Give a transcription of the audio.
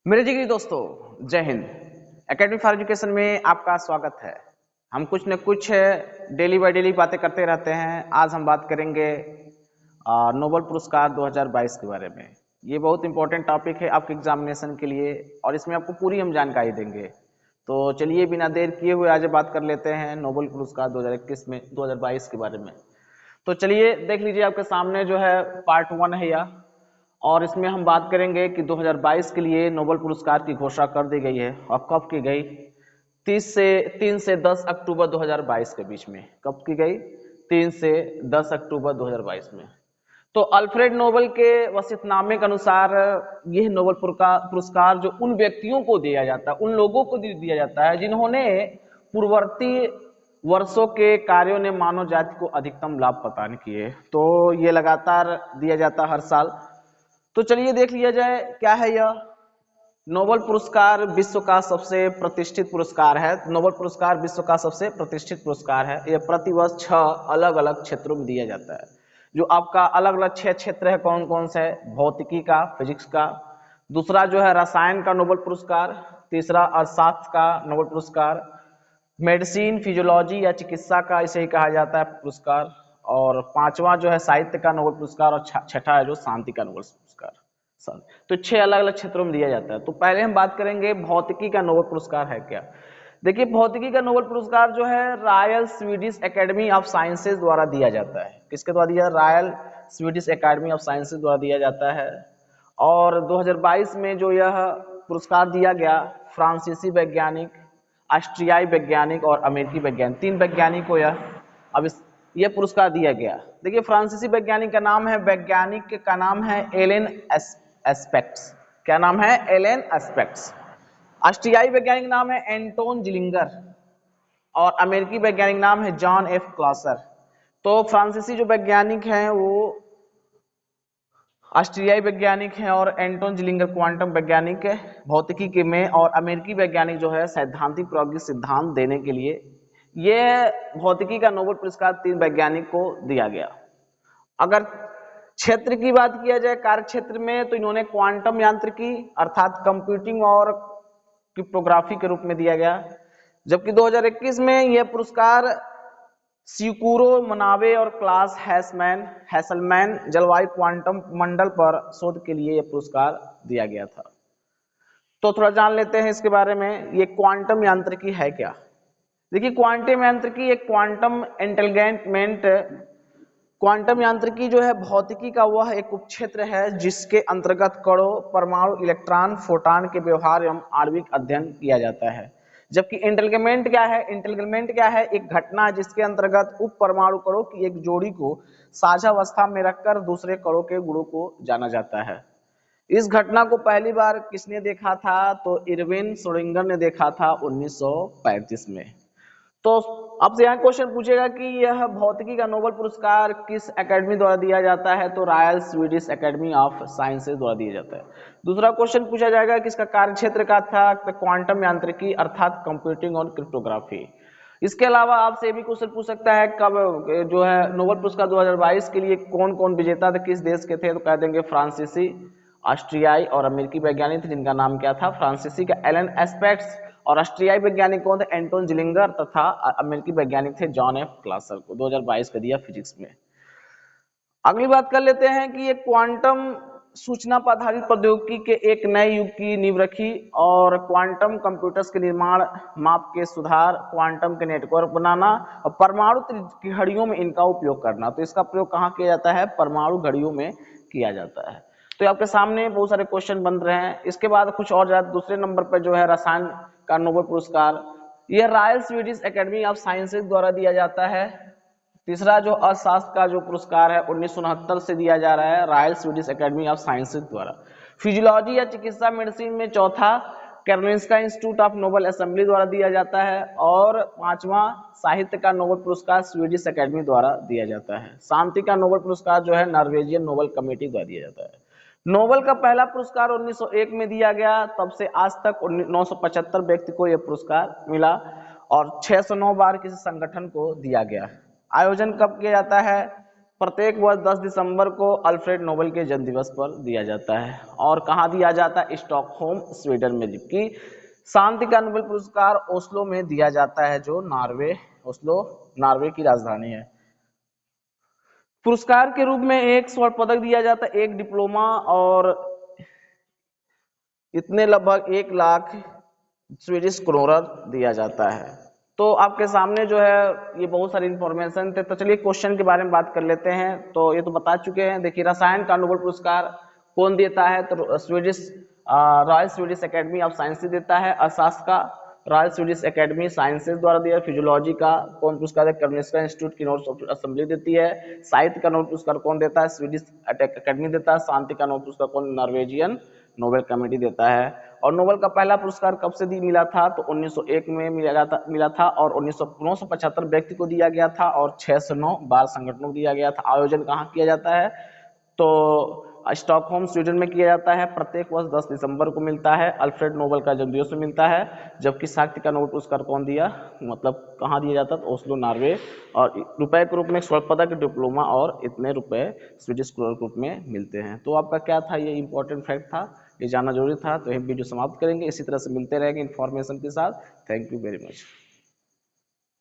मेरे जिगरी दोस्तों, जय हिंद। एकेडमी फॉर एजुकेशन में आपका स्वागत है। हम कुछ न कुछ डेली बाय डेली बातें करते रहते हैं। आज हम बात करेंगे नोबेल पुरस्कार 2022 के बारे में। ये बहुत इंपॉर्टेंट टॉपिक है आपके एग्जामिनेशन के लिए और इसमें आपको पूरी हम जानकारी देंगे। तो चलिए बिना देर किए हुए आज बात कर लेते हैं नोबेल पुरस्कार 2022 के बारे में। तो चलिए देख लीजिए, आपके सामने जो है पार्ट 1 है यह, और इसमें हम बात करेंगे कि 2022 के लिए नोबेल पुरस्कार की घोषणा कर दी गई है। और कब की गई? 3 से 10 अक्टूबर 2022 के बीच में। कब की गई? 3 से 10 अक्टूबर 2022 में। तो अल्फ्रेड नोबेल के वसीयतनामे के अनुसार यह नोबेल पुरस्कार जो उन व्यक्तियों को दिया जाता है, उन लोगों को दिया जाता है जिन्होंने पूर्ववर्ती वर्षों के कार्यों ने मानव जाति को अधिकतम लाभ प्रदान किए। तो ये लगातार दिया जाता हर साल। तो चलिए देख लिया जाए क्या है यह। नोबेल पुरस्कार विश्व का सबसे प्रतिष्ठित पुरस्कार है। नोबेल पुरस्कार विश्व का सबसे प्रतिष्ठित पुरस्कार है। यह प्रतिवर्ष 6 अलग अलग क्षेत्रों में दिया जाता है। जो आपका अलग अलग 6 क्षेत्र है, कौन कौन से है? भौतिकी का, फिजिक्स का। दूसरा जो है रसायन का नोबेल पुरस्कार। तीसरा अर्थशास्त्र का नोबेल पुरस्कार। मेडिसिन, फिजियोलॉजी या चिकित्सा का इसे ही कहा जाता है पुरस्कार। और पांचवा जो है साहित्य का नोबेल पुरस्कार। और छठा है जो शांति का नोबेल पुरस्कार। तो 6 अलग अलग क्षेत्रों में दिया जाता है। तो पहले हम बात करेंगे भौतिकी का नोबेल पुरस्कार है क्या। देखिए, भौतिकी का नोबेल पुरस्कार जो है royal Swedish academy of sciences द्वारा दिया जाता है। किसके द्वारा दिया? Royal Swedish academy of sciences द्वारा दिया जाता है। और 2022 में जो यह पुरस्कार दिया गया, फ्रांसीसी वैज्ञानिक, ऑस्ट्रियाई वैज्ञानिक और अमेरिकी वैज्ञानिक, 3 वैज्ञानिक को यह पुरस्कार दिया गया। देखिए, फ्रांसीसी वैज्ञानिक का नाम है एलेन एस्पेक्ट्स। क्या नाम है? Allen aspects. ऑस्ट्रियाई वैज्ञानिक नाम है एंटोन जिलिंगर और अमेरिकी वैज्ञानिक नाम है जॉन एफ क्लासर। तो फ्रांसीसी जो वैज्ञानिक हैं वो ऑस्ट्रियाई वैज्ञानिक हैं और एंटोन जिलिंगर क्वांटम वैज्ञानिक है भौतिकी के में, और अमेरिकी वैज्ञानिक जो है सैद्धांतिक प्रौद्योगिकी सिद्धांत देने के लिए। यह भौतिकी का नोबेल पुरस्कार 3 वैज्ञानिक को दिया गया। अगर क्षेत्र की बात किया जाए, कार्य क्षेत्र में, तो इन्होंने क्वांटम यांत्रिकी अर्थात कंप्यूटिंग और क्रिप्टोग्राफी के रूप में दिया गया। जबकि 2021 में यह पुरस्कार सिकुरो मनावे और क्लास हैसलमैन जलवायु क्वांटम मंडल पर शोध के लिए यह पुरस्कार दिया गया था। तो थोड़ा जान लेते हैं इसके बारे में, ये क्वांटम यांत्रिकी है क्या। देखिए, क्वांटम यांत्रिकी एक क्वांटम एंटेंगलमेंट, क्वांटम यांत्रिकी जो है भौतिकी का वह एक उपक्षेत्र है जिसके अंतर्गत कणों, परमाणु, इलेक्ट्रॉन, फोटॉन के व्यवहार एवं आणविक अध्ययन किया जाता है। जबकि एंटेंगलमेंट क्या है? एंटेंगलमेंट क्या है? एक घटना जिसके अंतर्गत उप परमाणु कणों की एक जोड़ी को साझा अवस्था में रखकर दूसरे कणों के गुणों को जाना जाता है। इस घटना को पहली बार किसने देखा था? तो इरविन श्रोडिंगर ने देखा था 1935 में। तो आपसे यहाँ क्वेश्चन पूछेगा कि यह भौतिकी का नोबेल पुरस्कार किस एकेडमी द्वारा दिया जाता है? तो royal Swedish academy of sciences द्वारा दिया जाता है। दूसरा क्वेश्चन पूछा जाएगा कि इसका कार्य क्षेत्र का था, तो क्वांटम यांत्रिकी अर्थात कंप्यूटिंग और क्रिप्टोग्राफी। इसके अलावा आपसे भी क्वेश्चन पूछ सकता है कब जो है नोबेल पुरस्कार 2022 के लिए कौन कौन विजेता थे, किस देश के थे? तो कह देंगे फ्रांसीसी, ऑस्ट्रियाई और अमेरिकी वैज्ञानिक थे, जिनका नाम क्या था? फ्रांसीसी का एलन एस्पेक्ट्स, और ऑस्ट्रियाई वैज्ञानिक कौन थे? एंटोन जिलिंगर, तथा अमेरिकी वैज्ञानिक थे जॉन एफ क्लासर को 2022 का दिया फिजिक्स में। अगली बात कर लेते हैं कि ये क्वांटम सूचना पर आधारित प्रौद्योगिकी के एक नए युग की नींव रखी और क्वांटम कंप्यूटर्स के निर्माण, माप के सुधार, क्वांटम के नेटवर्क बनाना और परमाणु की घड़ियों में इनका उपयोग करना। तो इसका प्रयोग कहाँ किया जाता है? परमाणु घड़ियों में किया जाता है। तो आपके सामने बहुत सारे क्वेश्चन बन रहे हैं। इसके बाद कुछ और ज्यादा दूसरे नंबर पर जो है रसायन का नोबेल पुरस्कार, यह royal Swedish academy of sciences द्वारा दिया जाता है। तीसरा जो अर्थशास्त्र का जो पुरस्कार है 1969 से दिया जा रहा है royal Swedish academy of sciences द्वारा। फिजियोलॉजी या चिकित्सा मेडिसिन में चौथा Karolinska institute of Nobel assembly द्वारा दिया जाता है। और पांचवा साहित्य का नोबेल पुरस्कार स्वीडिश एकेडमी द्वारा दिया जाता है। शांति का नोबेल पुरस्कार जो है नॉर्वेजियन नोबेल कमेटी द्वारा दिया जाता है। नोबेल का पहला पुरस्कार 1901 में दिया गया। तब से आज तक 975 व्यक्ति को यह पुरस्कार मिला और 609 बार किसी संगठन को दिया गया। आयोजन कब किया जाता है? प्रत्येक वर्ष 10 दिसंबर को अल्फ्रेड नोबेल के जन्म दिवस पर दिया जाता है। और कहाँ दिया जाता है? स्टॉकहोम स्वीडन में। जबकि शांति का नोबेल पुरस्कार ओस्लो में दिया जाता है, जो ओस्लो नॉर्वे की राजधानी है। पुरस्कार के रूप में एक स्वर्ण पदक दिया जाता है, एक डिप्लोमा और इतने लगभग 1 लाख स्वीडिश क्रोनर दिया जाता है। तो आपके सामने जो है ये बहुत सारी इंफॉर्मेशन थे। तो चलिए क्वेश्चन के बारे में बात कर लेते हैं। तो ये तो बता चुके हैं। देखिए, रसायन का नोबेल पुरस्कार कौन देता है? तो royal Swedish academy of science देता है। अर्थशास्त्र का रॉयल स्वीडिश एकेडमी साइंसेज द्वारा दिया। फिजियोलॉजी का कौन पुरस्कार है? कारोलिंस्का इंस्टीट्यूट की नोबेल असेंबली देती है। साहित्य का नोबेल पुरस्कार कौन देता है? स्वीडिश एकेडमी देता है। शांति का नोबेल पुरस्कार कौन? नॉर्वेजियन नोबेल कमेटी देता है। और नोबेल का पहला पुरस्कार कब से मिला था? तो 1901 में मिला था और 1975 व्यक्ति को दिया गया था और 6 से 9 बार संगठनों को दिया गया था। आयोजन कहाँ किया जाता है? तो स्टॉकहोम स्वीडन में किया जाता है। प्रत्येक वर्ष 10 दिसंबर को मिलता है। अल्फ्रेड नोबेल का जन्मदिवस में मिलता है। जबकि साहित्य का नोबेल पुरस्कार कौन दिया, मतलब कहाँ दिया जाता है? तो ओस्लो नॉर्वे। और रुपए के रूप में स्वर्ण पदक, डिप्लोमा और इतने रुपए स्वीडिश क्रोनर के रूप में मिलते हैं। तो आपका क्या था? ये इंपॉर्टेंट फैक्ट था, ये जानना जरूरी था। तो हम वीडियो समाप्त करेंगे। इसी तरह से मिलते रहेंगे इन्फॉर्मेशन के साथ। Thank you very much.